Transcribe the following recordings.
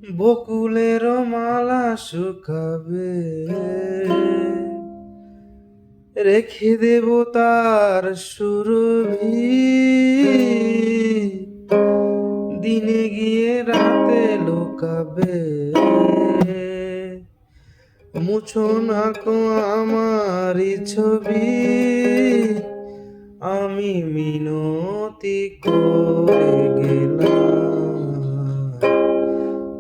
বকুলের মালা শুকাবে, রেখে দেব তার সুরভি, দিনে গিয়ে রাতে লুকাবে। মুছো না কো আমারই ছবি, আমি মিনতি করে গেলাম।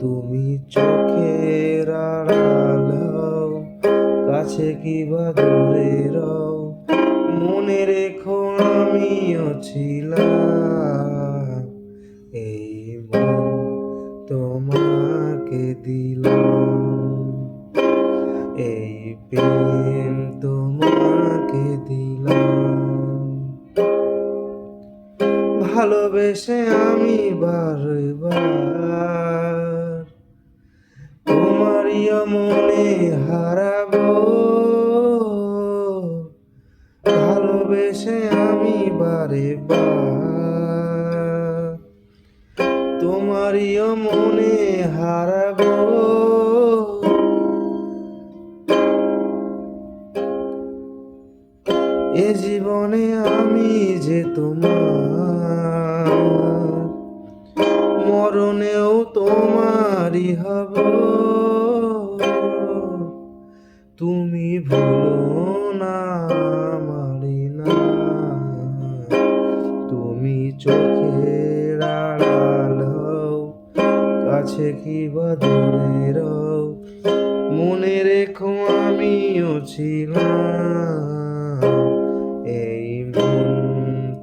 তুমি চোখের আড়াল হও, কাছে কিবা দূরে রও, মনে রেখো আমিও ছিলাম। এই মন তোমাকে দিলাম, এই প্রেম তোমাকে দিলাম। ভালোবেসে আমি বারবার তোমারই মনে হারাবো। ভালোবেসে আমি বারে বার তোমারই মনে হারাবো। এ জীবনে আমি যে তোমার, মরণেও তোমারই হব। তুমি ভুলো না আমারি নাম, তুমি চোখের আড়াল হও, কাছে কিবা দূরে রও, মনে রেখো আমিও ছিলাম। এই মন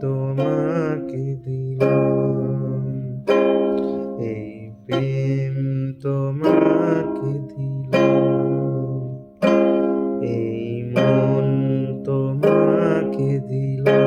তোমাকে দিলাম, এই প্রেম তোমাকে দিলাম, এই মন তোমাকে দিলাম।